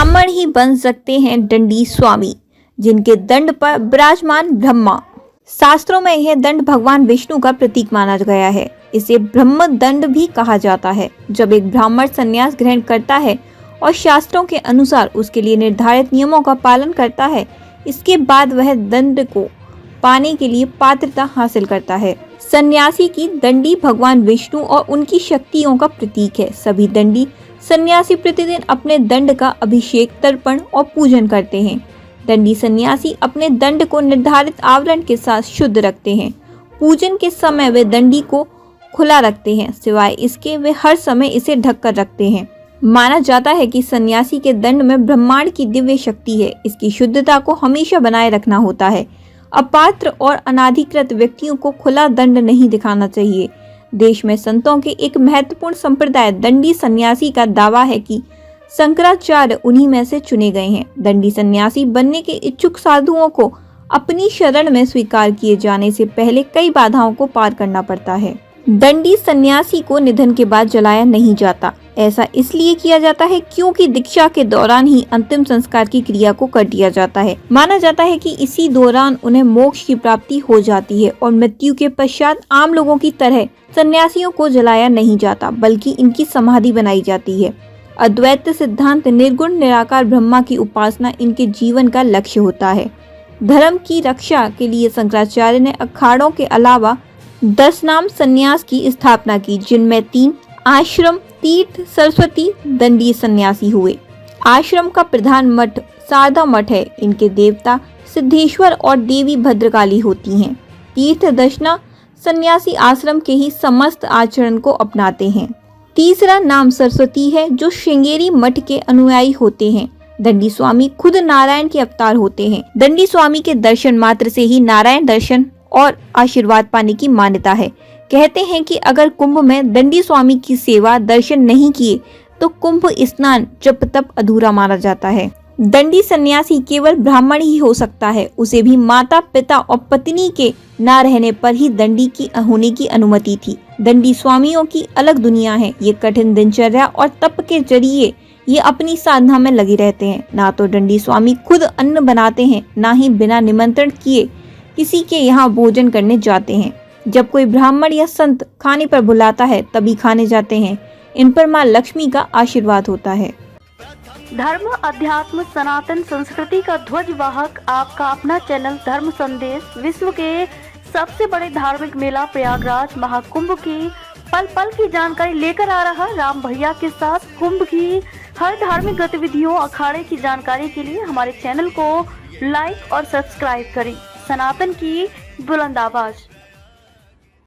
ब्राह्मण ही बन सकते हैं दंडी स्वामी, जिनके दंड पर विराजमान ब्रह्मा। शास्त्रों में यह दंड भगवान विष्णु का प्रतीक माना गया है। इसे ब्रह्म दंड भी कहा जाता है। जब एक ब्राह्मण संन्यास ग्रहण करता है और शास्त्रों के अनुसार उसके लिए निर्धारित नियमों का पालन करता है, इसके बाद वह दंड को पाने के लिए पात्रता हासिल करता है। सन्यासी की दंडी भगवान विष्णु और उनकी शक्तियों का प्रतीक है। सभी दंडी सन्यासी प्रतिदिन अपने दंड का अभिषेक, तर्पण और पूजन करते हैं। दंडी सन्यासी अपने दंड को निर्धारित आवरण के साथ शुद्ध रखते हैं। पूजन के समय वे दंडी को खुला रखते हैं, सिवाय इसके वे हर समय इसे ढककर रखते हैं। माना जाता है कि सन्यासी के दंड में ब्रह्मांड की दिव्य शक्ति है। इसकी शुद्धता को हमेशा बनाए रखना होता है। अपात्र और अनाधिकृत व्यक्तियों को खुला दंड नहीं दिखाना चाहिए। देश में संतों के एक महत्वपूर्ण संप्रदाय दंडी सन्यासी का दावा है कि शंकराचार्य उन्हीं में से चुने गए हैं। दंडी सन्यासी बनने के इच्छुक साधुओं को अपनी शरण में स्वीकार किए जाने से पहले कई बाधाओं को पार करना पड़ता है। दंडी सन्यासी को निधन के बाद जलाया नहीं जाता। ऐसा इसलिए किया जाता है क्योंकि दीक्षा के दौरान ही अंतिम संस्कार की क्रिया को कर दिया जाता है। माना जाता है कि इसी दौरान उन्हें मोक्ष की प्राप्ति हो जाती है और मृत्यु के पश्चात आम लोगों की तरह सन्यासियों को जलाया नहीं जाता, बल्कि इनकी समाधि बनाई जाती है। अद्वैत सिद्धांत निर्गुण निराकार ब्रह्मा की उपासना इनके जीवन का लक्ष्य होता है। धर्म की रक्षा के लिए शंकराचार्य ने अखाड़ों के अलावा 10 नाम संन्यास की स्थापना की, जिनमें 3 आश्रम, तीर्थ, सरस्वती दंडी सन्यासी हुए। आश्रम का प्रधान मठ शारदा मठ है। इनके देवता सिद्धेश्वर और देवी भद्रकाली होती हैं। तीर्थ दर्शना सन्यासी आश्रम के ही समस्त आचरण को अपनाते हैं। तीसरा नाम सरस्वती है, जो श्रृंगेरी मठ के अनुयायी होते हैं। दंडी स्वामी खुद नारायण के अवतार होते हैं। दंडी स्वामी के दर्शन मात्र से ही नारायण दर्शन और आशीर्वाद पाने की मान्यता है। कहते हैं कि अगर कुंभ में दंडी स्वामी की सेवा दर्शन नहीं किए तो कुंभ स्नान जप तप अधूरा माना जाता है। दंडी सन्यासी केवल ब्राह्मण ही हो सकता है। उसे भी माता पिता और पत्नी के न रहने पर ही दंडी की होने की अनुमति थी। दंडी स्वामियों की अलग दुनिया है। ये कठिन दिनचर्या और तप के जरिए ये अपनी साधना में लगे रहते हैं। ना तो दंडी स्वामी खुद अन्न बनाते हैं, ना ही बिना निमंत्रण किए किसी के यहाँ भोजन करने जाते हैं। जब कोई ब्राह्मण या संत खाने पर बुलाता है तभी खाने जाते हैं। इन पर माँ लक्ष्मी का आशीर्वाद होता है। धर्म, अध्यात्म, सनातन संस्कृति का ध्वज वाहक आपका अपना चैनल धर्म संदेश विश्व के सबसे बड़े धार्मिक मेला प्रयागराज महाकुंभ की पल पल की जानकारी लेकर आ रहा राम भैया के साथ। कुंभ की हर धार्मिक गतिविधियों, अखाड़े की जानकारी के लिए हमारे चैनल को लाइक और सब्सक्राइब करें। सनातन की बुलंद आवाज।